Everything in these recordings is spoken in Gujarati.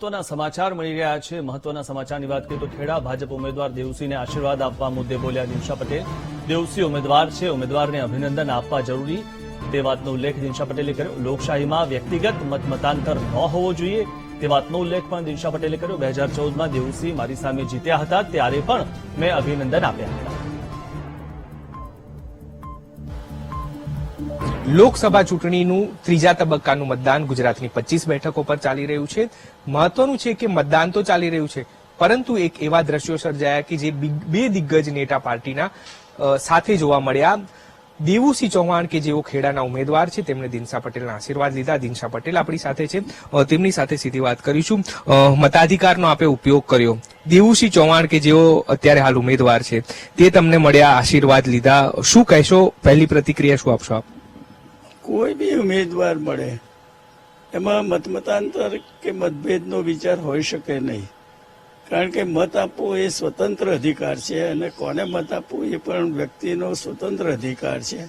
મહત્વના સમાચાર મળી રહ્યા છે। મહત્વના સમાચારની વાત કરીએ તો ખેડા ભાજપ ઉમેદવાર દેવસિંહને આશીર્વાદ આપવા મુદ્દે બોલ્યા દિનશા પટેલ। દેવસિંહ ઉમેદવાર છે, ઉમેદવારને અભિનંદન આપવા જરૂરી તે વાતનો ઉલ્લેખ દિનશા પટેલે કર્યો। લોકશાહીમાં વ્યક્તિગત મતમતાંતર ન હોવો જોઈએ તે વાતનો ઉલ્લેખ પણ દિનશા પટેલે કર્યો। 2014માં દેવસિંહ મારી સામે જીત્યા હતા ત્યારે પણ મેં અભિનંદન આપ્યા હતા। લોકસભા ચૂંટણીનું ત્રીજા તબક્કાનું મતદાન ગુજરાતની 25 બેઠકો પર ચાલી રહ્યું છે। મહત્વનું છે કે મતદાન તો ચાલી રહ્યું છે, પરંતુ એક એવા દ્રશ્યો સર્જાયા કે જે બે દિગ્ગજ નેતા પાર્ટીના સાથે જોવા મળ્યા। દેવુસિંહ ચૌહાણ કે જેઓ ખેડાના ઉમેદવાર છે, તેમણે દિનશા પટેલના આશીર્વાદ લીધા। દિનશા પટેલ આપણી સાથે છે, તેમની સાથે સીધી વાત કરીશું। મતાધિકારનો આપે ઉપયોગ કર્યો। દેવુસિંહ ચૌહાણ કે જેઓ અત્યારે હાલ ઉમેદવાર છે, તે તમને મળ્યા, આશીર્વાદ લીધા, શું કહેશો? પહેલી પ્રતિક્રિયા શું આપશો આપ? કોઈ બી ઉમેદવાર મળે એમાં મતમતાંતર કે મતભેદનો વિચાર હોઈ શકે નહીં, કારણ કે મત આપવો એ સ્વતંત્ર અધિકાર છે અને કોને મત આપવું એ પણ વ્યક્તિનો સ્વતંત્ર અધિકાર છે।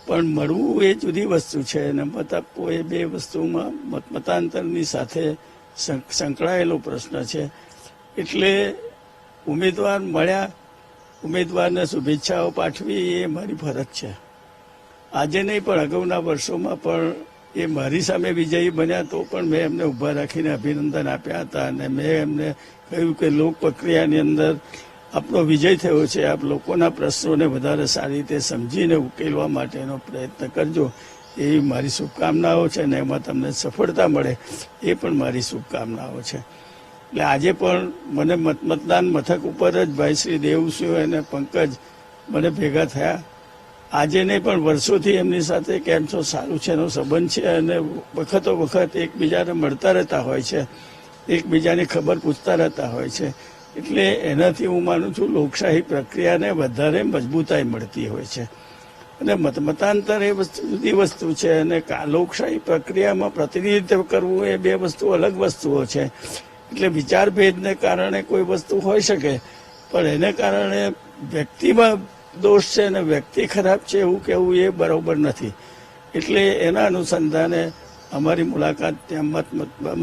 પણ મળવું એ જુદી વસ્તુ છે અને મત આપવો એ બે વસ્તુમાં મતમતાંતરની સાથે સંકળાયેલો પ્રશ્ન છે। એટલે ઉમેદવાર મળ્યા, ઉમેદવારને શુભેચ્છાઓ પાઠવી એ મારી ફરજ છે। આજે નહીં પણ અગાઉના વર્ષોમાં પણ એ મારી સામે વિજયી બન્યા તો પણ મેં એમને ઊભા રાખીને અભિનંદન આપ્યા હતા અને મેં એમને કહ્યું કે લોક પ્રક્રિયાની અંદર આપનો વિજય થયો છે, આપ લોકોના પ્રશ્નોને વધારે સારી રીતે સમજીને ઉકેલવા માટેનો પ્રયત્ન કરજો, એવી મારી શુભકામનાઓ છે અને એમાં તમને સફળતા મળે એ પણ મારી શુભકામનાઓ છે। એટલે આજે પણ મને મતદાન મથક ઉપર જ ભાઈ શ્રી દેવસિંહ અને પંકજ મને ભેગા થયા। આજે નહીં પણ વર્ષોથી એમની સાથે કેમ છો, સારું છે એનો સંબંધ છે અને વખતો વખત એકબીજાને મળતા રહેતા હોય છે, એકબીજાની ખબર પૂછતા રહેતા હોય છે। એટલે એનાથી હું માનું છું લોકશાહી પ્રક્રિયાને વધારે મજબૂતાઈ મળતી હોય છે અને મતાંતર એ વસ્તુ જુદી વસ્તુ છે અને લોકશાહી પ્રક્રિયામાં પ્રતિનિધિત્વ કરવું એ બે વસ્તુ અલગ વસ્તુઓ છે। એટલે વિચારભેદને કારણે કોઈ વસ્તુ હોઈ શકે, પણ એને કારણે વ્યક્તિમાં દોષ છે અને વ્યક્તિ ખરાબ છે એવું કહેવું એ બરોબર નથી। એટલે એના અનુસંધાને અમારી મુલાકાત ત્યાં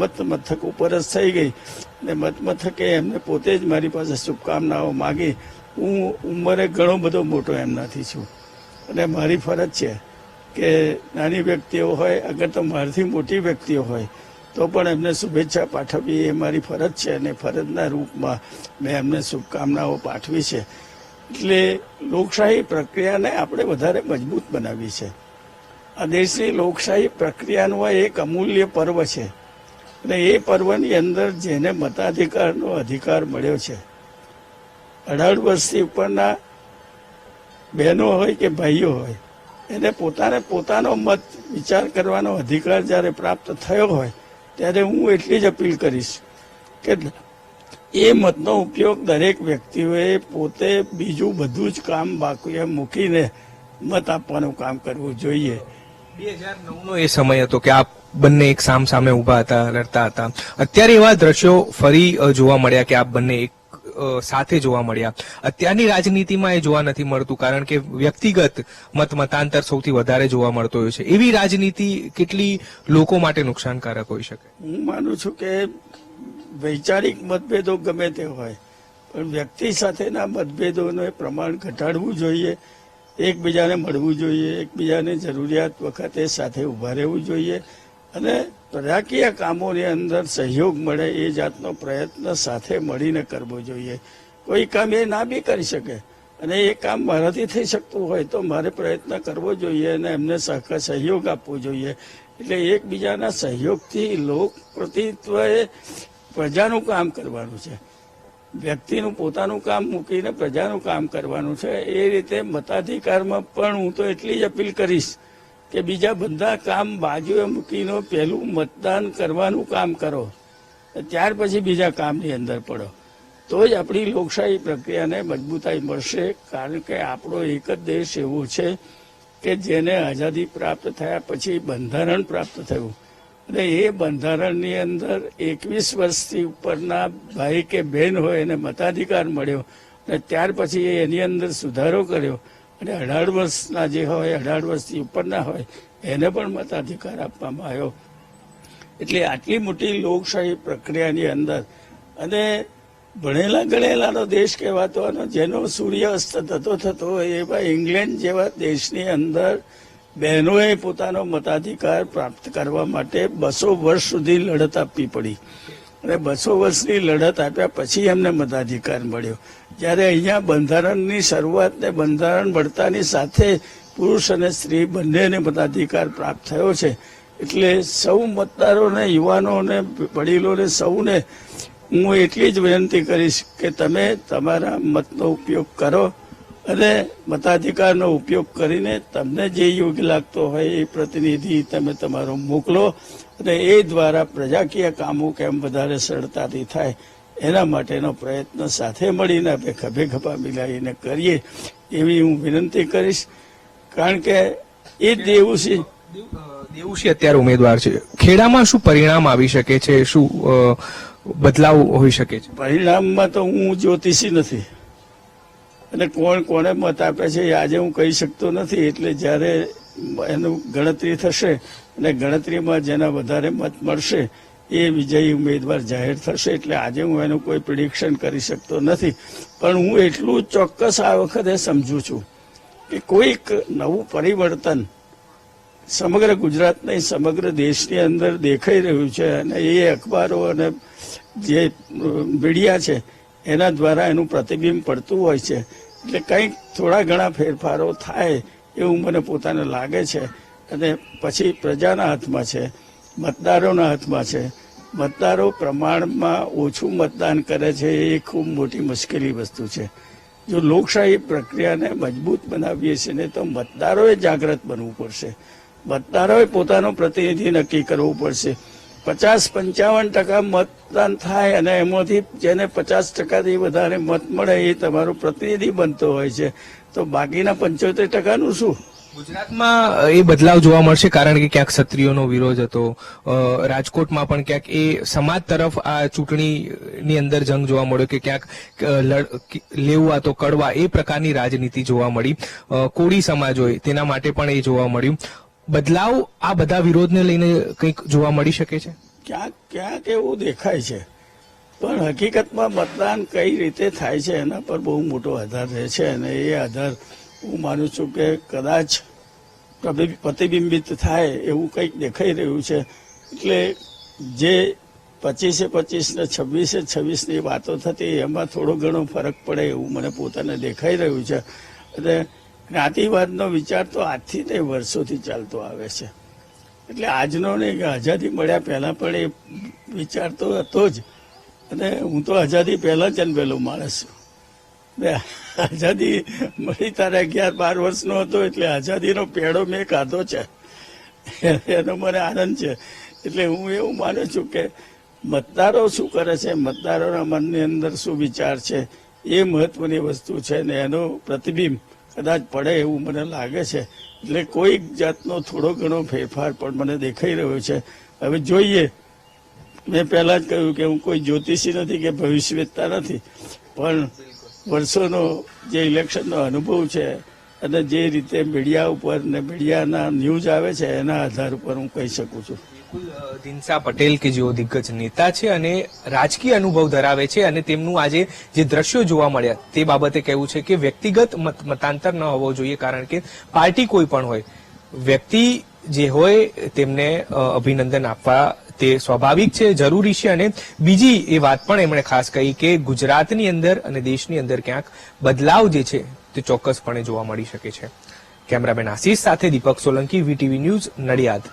મતમથક ઉપર જ થઈ ગઈ અને મતમથકે એમને પોતે જ મારી પાસે શુભકામનાઓ માગી। હું ઉંમરે ઘણો બધો મોટો એમનાથી છું અને મારી ફરજ છે કે નાની વ્યક્તિઓ હોય, અગર તો મારાથી મોટી વ્યક્તિઓ હોય તો પણ એમને શુભેચ્છા પાઠવવી એ મારી ફરજ છે અને ફરજના રૂપમાં મેં એમને શુભકામનાઓ પાઠવી છે। એટલે લોકશાહી પ્રક્રિયાને આપણે વધારે મજબૂત બનાવી છે। આ દેશની લોકશાહી પ્રક્રિયાનું એક અમૂલ્ય પર્વ છે અને એ પર્વની અંદર જેને મતાધિકારનો અધિકાર મળ્યો છે, 18 વર્ષથી ઉપરના બહેનો હોય કે ભાઈઓ હોય, એને પોતાનો મત વિચાર કરવાનો અધિકાર જ્યારે પ્રાપ્ત થયો હોય ત્યારે હું એટલી જ અપીલ કરીશ કે એ મતનો ઉપયોગ દરેક વ્યક્તિઓએ પોતે બીજું બધું જ કામ બાકી મૂકીને મત આપવાનું કામ કરવું જોઈએ। 2009નો એ સમય હતો કે આપ બંને એક સામ સામે ઉભા હતા, લડતા હતા। અત્યારે એવા દ્રશ્યો ફરી જોવા મળ્યા કે આપ બંને એક સાથે જોવા મળ્યા। અત્યારની રાજનીતિમાં એ જોવા નથી મળતું, કારણ કે વ્યક્તિગત મતાંતર સૌથી વધારે જોવા મળતો હોય છે। એવી રાજનીતિ કેટલી લોકો માટે નુકસાનકારક હોઈ શકે? હું માનું છું કે વૈચારિક મતભેદો ગમે તે હોય, પણ વ્યક્તિ સાથેના મતભેદોનું પ્રમાણ ઘટાડવું જોઈએ, એકબીજાને મળવું જોઈએ, એકબીજાને જરૂરિયાત વખતે સાથે ઊભા રહેવું જોઈએ અને પ્રજાકીય કામોની અંદર સહયોગ મળે એ જાતનો પ્રયત્ન સાથે મળીને કરવો જોઈએ। કોઈ કામ એ ના બી કરી શકે અને એ કામ મારાથી થઈ શકતું હોય તો મારે પ્રયત્ન કરવો જોઈએ અને એમને સહયોગ આપવો જોઈએ। એટલે એકબીજાના સહયોગથી લોક પ્રતિનિધિત્વએ પ્રજાનું કામ કરવાનું છે, વ્યક્તિનું પોતાનું કામ મૂકીને પ્રજાનું કામ કરવાનું છે। એ રીતે મતાધિકારમાં પણ હું તો એટલી જ અપીલ કરીશ કે બીજા બધા કામ બાજુએ મૂકીને પહેલું મતદાન કરવાનું કામ કરો, ત્યાર પછી બીજા કામની અંદર પડો, તો જ આપણી લોકશાહી પ્રક્રિયાને મજબૂતાઈ મળશે। કારણ કે આપણો એક જ દેશ એવો છે કે જેને આઝાદી પ્રાપ્ત થયા પછી બંધારણ પ્રાપ્ત થયું અને એ બંધારણની અંદર 21 વર્ષથી ઉપરના ભાઈ કે બહેન હોય એને મતાધિકાર મળ્યો અને ત્યાર પછી એની અંદર સુધારો કર્યો અને 18 વર્ષના જે હોય, 18 વર્ષથી ઉપરના હોય એને પણ મતાધિકાર આપવામાં આવ્યો। એટલે આટલી મોટી લોકશાહી પ્રક્રિયાની અંદર અને ભણેલા ગણેલાનો દેશ કહેવાતો અને જેનો સૂર્યાસ્ત થતો હોય એવા ઇંગ્લેન્ડ જેવા દેશની અંદર બહેનોએ પોતાનો મતાધિકાર પ્રાપ્ત કરવા માટે 200 વર્ષ સુધી લડત આપવી પડી અને 200 વર્ષની લડત આપ્યા પછી એમને મતાધિકાર મળ્યો. જ્યારે અહીંયા બંધારણની શરૂઆત ને બંધારણ મળતાની સાથે પુરુષ અને સ્ત્રી બંનેને મતાધિકાર પ્રાપ્ત થયો છે. એટલે સૌ મતદારોને, યુવાનોને, વડીલોને સૌને હું એટલી જ વિનંતી કરીશ કે તમે તમારા મતનો ઉપયોગ કરો અને મતાધિકારનો ઉપયોગ કરીને તમને જે યોગ્ય લાગતો હોય એ પ્રતિનિધિ તમે તમારો મોકલો અને એ દ્વારા પ્રજાકીય કામો કેમ વધારે સરળતાથી થાય એના માટેનો પ્રયત્ન સાથે મળીને આપણે ખભે ખભા મિલાવીને કરીએ એવી હું વિનંતી કરીશ. કારણ કે એ દેવુસિંહ અત્યારે ઉમેદવાર છે. ખેડામાં શું પરિણામ આવી શકે છે? શું બદલાવ હોઈ શકે છે? પરિણામમાં તો હું જ્યોતિષી નથી અને કોને મત આપે છે એ આજે હું કહી શકતો નથી. એટલે જ્યારે એનું ગણતરી થશે અને ગણતરીમાં જેના વધારે મત મળશે એ વિજયી ઉમેદવાર જાહેર થશે. એટલે આજે હું એનું કોઈ પ્રિડિક્શન કરી શકતો નથી. પણ હું એટલું ચોક્કસ આ વખતે સમજુ છું કે કોઈક નવું પરિવર્તન સમગ્ર ગુજરાત નહીં સમગ્ર દેશની અંદર દેખાઈ રહ્યું છે અને એ અખબારો અને જે મીડિયા છે એના દ્વારા એનું પ્રતિબિંબ પડતું હોય છે. એટલે કંઈક થોડા ઘણા ફેરફારો થાય એવું મને પોતાને લાગે છે અને પછી પ્રજાના હાથમાં છે, મતદારોના હાથમાં છે. મતદારો પ્રમાણમાં ઓછું મતદાન કરે છે એ ખૂબ મોટી મુશ્કેલી વસ્તુ છે. જો લોકશાહી પ્રક્રિયાને મજબૂત બનાવીએ છીએ ને તો મતદારોએ જાગૃત બનવું પડશે. મતદારોએ પોતાનો પ્રતિનિધિ નક્કી કરવું પડશે. 50-55% મતદાન થાય અને એમાંથી જેને 50%થી વધારે મત મળે એ તમારો પ્રતિનિધિ બનતો હોય છે. તો બાકીના 75%નું શું? ગુજરાતમાં એ બદલાવ જોવા મળશે કારણ કે ક્યાંક ક્ષત્રિયોનો વિરોધ હતો. રાજકોટમાં પણ ક્યાંક એ સમાજ તરફ આ ચૂંટણીની અંદર જંગ જોવા મળ્યો કે ક્યાંક લેવા તો કડવા એ પ્રકારની રાજનીતિ જોવા મળી. કોળી સમાજ હોય તેના માટે પણ એ જોવા મળ્યું. બદલાવ આ બધા વિરોધને લઈને કંઈક જોવા મળી શકે છે? ક્યાંક એવું દેખાય છે પણ હકીકતમાં મતદાન કઈ રીતે થાય છે એના પર બહુ મોટો આધાર રહે છે અને એ આધાર હું માનું છું કે કદાચ પ્રતિબિંબિત થાય એવું કંઈક દેખાઈ રહ્યું છે. એટલે જે 25-25 ને 26-26ની વાતો થતી એમાં થોડો ઘણો ફરક પડે એવું મને પોતાને દેખાઈ રહ્યું છે. અને જ્ઞાતિવાદનો વિચાર તો આજથી તે વર્ષોથી ચાલતો આવે છે. એટલે આજનો નહીં કે આઝાદી મળ્યા પહેલા પણ એ વિચાર તો હતો જ. અને હું તો આઝાદી પહેલા જન્મેલો માણસ છું. આઝાદી મળી તારે 11-12 વર્ષનો હતો એટલે આઝાદીનો પેડો મેં ખાધો છે એનો મને આનંદ છે. એટલે હું એવું માનું છું કે મતદારો શું કરે છે, મતદારોના મનની અંદર શું વિચાર છે એ મહત્વની વસ્તુ છે ને એનો પ્રતિબિંબ કદાચ પડે એવું મને લાગે છે. એટલે કોઈક જાતનો થોડો ઘણો ફેરફાર પણ મને દેખાઈ રહ્યો છે. હવે જોઈએ. મેં પહેલા જ કહ્યું કે હું કોઈ જ્યોતિષી નથી કે ભવિષ્યવેત્તા નથી પણ વર્ષોનો જે ઇલેક્શનનો અનુભવ છે અને જે રીતે મીડિયા ઉપર ને મીડિયાના ન્યૂઝ આવે છે એના આધાર ઉપર હું કહી શકું છું. દિનસા પટેલ કે જેઓ દિગ્ગજ નેતા છે અને રાજકીય અનુભવ ધરાવે છે અને તેમનું આજે જે દ્રશ્યો જોવા મળ્યા તે બાબતે કહેવું છે કે વ્યક્તિગત મતાંતર ન હોવો જોઈએ કારણ કે પાર્ટી કોઈ પણ હોય વ્યક્તિ જે હોય તેમને અભિનંદન આપવા તે સ્વાભાવિક છે, જરૂરી છે. અને બીજી એ વાત પણ એમણે ખાસ કહી કે ગુજરાતની અંદર અને દેશની અંદર ક્યાંક બદલાવ જે છે તે ચોક્કસપણે જોવા મળી શકે છે. કેમેરામેન આશીષ સાથે દીપક સોલંકી, વીટીવી ન્યૂઝ, નડિયાદ.